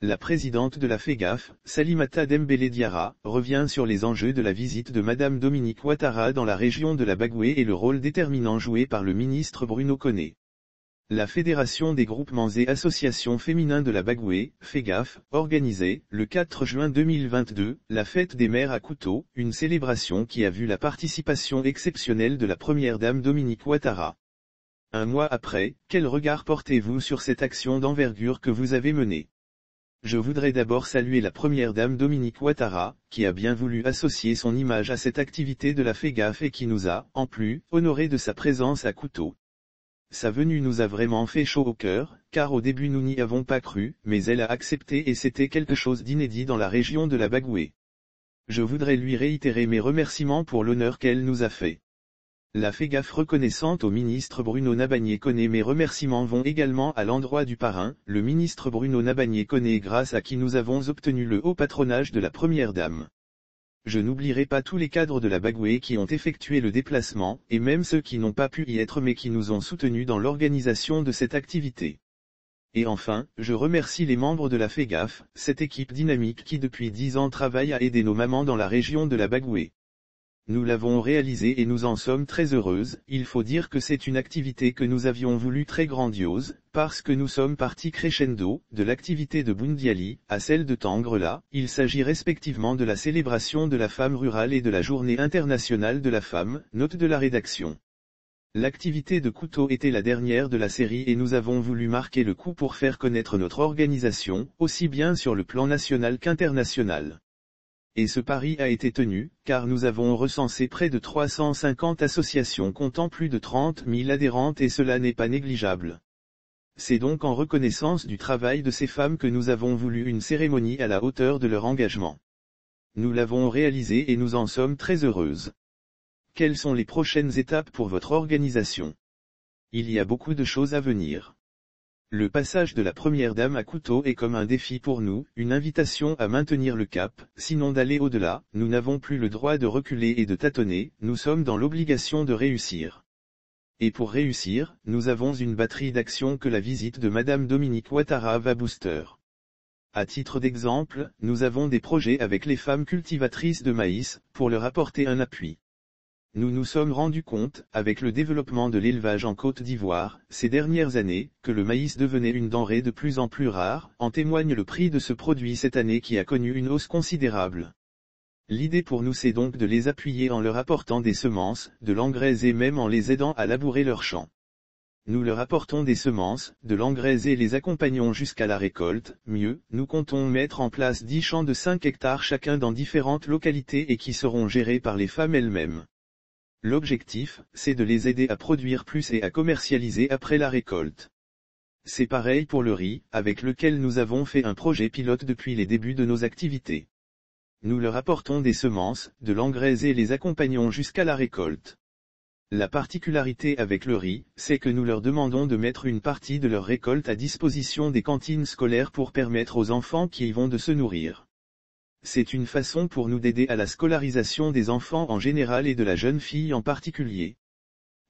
La présidente de la FEGAF, Salimata Dembélé Diarra, revient sur les enjeux de la visite de Madame Dominique Ouattara dans la région de la Bagoué et le rôle déterminant joué par le ministre Bruno Koné. La Fédération des groupements et associations féminins de la Bagoué, FEGAF, organisait, le 4 juin 2022, la fête des mères à Couto, une célébration qui a vu la participation exceptionnelle de la première dame Dominique Ouattara. Un mois après, quel regard portez-vous sur cette action d'envergure que vous avez menée? Je voudrais d'abord saluer la première dame Dominique Ouattara, qui a bien voulu associer son image à cette activité de la FEGAF et qui nous a, en plus, honoré de sa présence à Couto. Sa venue nous a vraiment fait chaud au cœur, car au début nous n'y avons pas cru, mais elle a accepté et c'était quelque chose d'inédit dans la région de la Bagoué. Je voudrais lui réitérer mes remerciements pour l'honneur qu'elle nous a fait. La FEGAF reconnaissante au ministre Bruno Nabagné-Koné. Mes remerciements vont également à l'endroit du parrain, le ministre Bruno Nabagné-Koné, grâce à qui nous avons obtenu le haut patronage de la première dame. Je n'oublierai pas tous les cadres de la Bagoué qui ont effectué le déplacement, et même ceux qui n'ont pas pu y être mais qui nous ont soutenus dans l'organisation de cette activité. Et enfin, je remercie les membres de la FEGAF, cette équipe dynamique qui depuis 10 ans travaille à aider nos mamans dans la région de la Bagoué. Nous l'avons réalisé et nous en sommes très heureuses. Il faut dire que c'est une activité que nous avions voulu très grandiose, parce que nous sommes partis crescendo, de l'activité de Boundiali, à celle de Tangrela. Il s'agit respectivement de la célébration de la femme rurale et de la journée internationale de la femme, note de la rédaction. L'activité de Couto était la dernière de la série et nous avons voulu marquer le coup pour faire connaître notre organisation, aussi bien sur le plan national qu'international. Et ce pari a été tenu, car nous avons recensé près de 350 associations comptant plus de 30 000 adhérentes et cela n'est pas négligeable. C'est donc en reconnaissance du travail de ces femmes que nous avons voulu une cérémonie à la hauteur de leur engagement. Nous l'avons réalisé et nous en sommes très heureuses. Quelles sont les prochaines étapes pour votre organisation? Il y a beaucoup de choses à venir. Le passage de la première dame à Couto est comme un défi pour nous, une invitation à maintenir le cap, sinon d'aller au-delà. Nous n'avons plus le droit de reculer et de tâtonner, nous sommes dans l'obligation de réussir. Et pour réussir, nous avons une batterie d'actions que la visite de Madame Dominique Ouattara va booster. À titre d'exemple, nous avons des projets avec les femmes cultivatrices de maïs, pour leur apporter un appui. Nous nous sommes rendus compte, avec le développement de l'élevage en Côte d'Ivoire, ces dernières années, que le maïs devenait une denrée de plus en plus rare, en témoigne le prix de ce produit cette année qui a connu une hausse considérable. L'idée pour nous c'est donc de les appuyer en leur apportant des semences, de l'engrais et même en les aidant à labourer leurs champs. Nous leur apportons des semences, de l'engrais et les accompagnons jusqu'à la récolte. Mieux, nous comptons mettre en place 10 champs de 5 hectares chacun dans différentes localités et qui seront gérés par les femmes elles-mêmes. L'objectif, c'est de les aider à produire plus et à commercialiser après la récolte. C'est pareil pour le riz, avec lequel nous avons fait un projet pilote depuis les débuts de nos activités. Nous leur apportons des semences, de l'engrais et les accompagnons jusqu'à la récolte. La particularité avec le riz, c'est que nous leur demandons de mettre une partie de leur récolte à disposition des cantines scolaires pour permettre aux enfants qui y vont de se nourrir. C'est une façon pour nous d'aider à la scolarisation des enfants en général et de la jeune fille en particulier.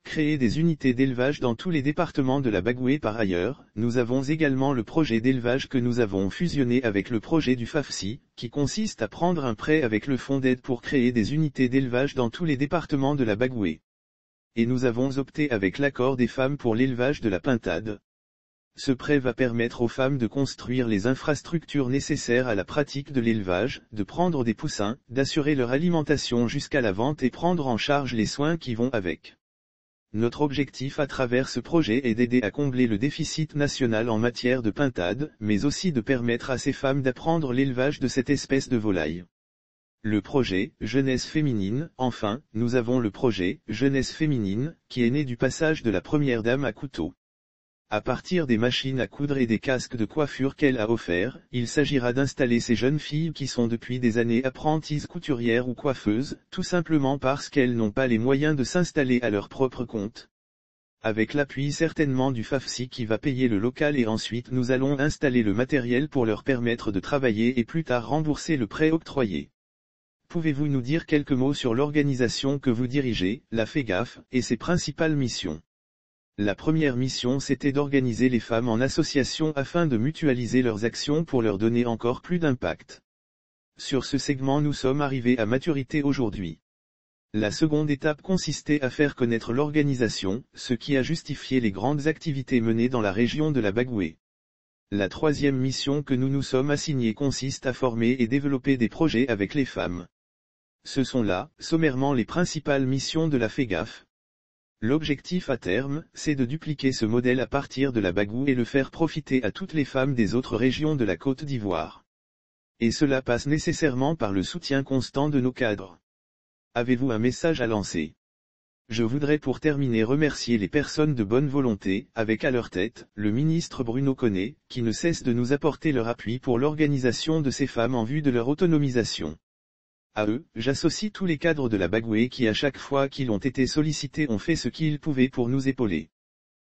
Créer des unités d'élevage dans tous les départements de la Bagoué par ailleurs, nous avons également le projet d'élevage que nous avons fusionné avec le projet du FAFSI, qui consiste à prendre un prêt avec le fonds d'aide pour créer des unités d'élevage dans tous les départements de la Bagoué. Et nous avons opté avec l'accord des femmes pour l'élevage de la pintade. Ce prêt va permettre aux femmes de construire les infrastructures nécessaires à la pratique de l'élevage, de prendre des poussins, d'assurer leur alimentation jusqu'à la vente et prendre en charge les soins qui vont avec. Notre objectif à travers ce projet est d'aider à combler le déficit national en matière de pintade, mais aussi de permettre à ces femmes d'apprendre l'élevage de cette espèce de volaille. Le projet Jeunesse féminine, enfin, nous avons le projet Jeunesse féminine, qui est né du passage de la première dame à Couto. À partir des machines à coudre et des casques de coiffure qu'elle a offerts, il s'agira d'installer ces jeunes filles qui sont depuis des années apprenties couturières ou coiffeuses, tout simplement parce qu'elles n'ont pas les moyens de s'installer à leur propre compte. Avec l'appui certainement du FAFSI qui va payer le local et ensuite nous allons installer le matériel pour leur permettre de travailler et plus tard rembourser le prêt octroyé. Pouvez-vous nous dire quelques mots sur l'organisation que vous dirigez, la FEGAF, et ses principales missions? La première mission c'était d'organiser les femmes en association afin de mutualiser leurs actions pour leur donner encore plus d'impact. Sur ce segment nous sommes arrivés à maturité aujourd'hui. La seconde étape consistait à faire connaître l'organisation, ce qui a justifié les grandes activités menées dans la région de la Bagoué. La troisième mission que nous nous sommes assignée consiste à former et développer des projets avec les femmes. Ce sont là, sommairement les principales missions de la FEGAF. L'objectif à terme, c'est de dupliquer ce modèle à partir de la Bagou et le faire profiter à toutes les femmes des autres régions de la Côte d'Ivoire. Et cela passe nécessairement par le soutien constant de nos cadres. Avez-vous un message à lancer? Je voudrais pour terminer remercier les personnes de bonne volonté, avec à leur tête, le ministre Bruno Koné, qui ne cesse de nous apporter leur appui pour l'organisation de ces femmes en vue de leur autonomisation. À eux, j'associe tous les cadres de la Bagoué qui à chaque fois qu'ils ont été sollicités ont fait ce qu'ils pouvaient pour nous épauler.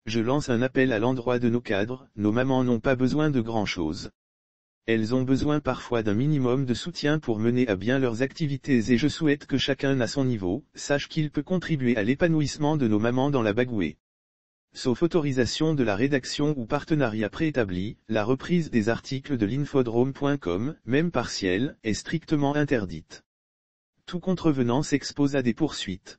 Je lance un appel à l'endroit de nos cadres, nos mamans n'ont pas besoin de grand-chose. Elles ont besoin parfois d'un minimum de soutien pour mener à bien leurs activités et je souhaite que chacun à son niveau, sache qu'il peut contribuer à l'épanouissement de nos mamans dans la Bagoué. Sauf autorisation de la rédaction ou partenariat préétabli, la reprise des articles de l'infodrome.com, même partielle, est strictement interdite. Tout contrevenant s'expose à des poursuites.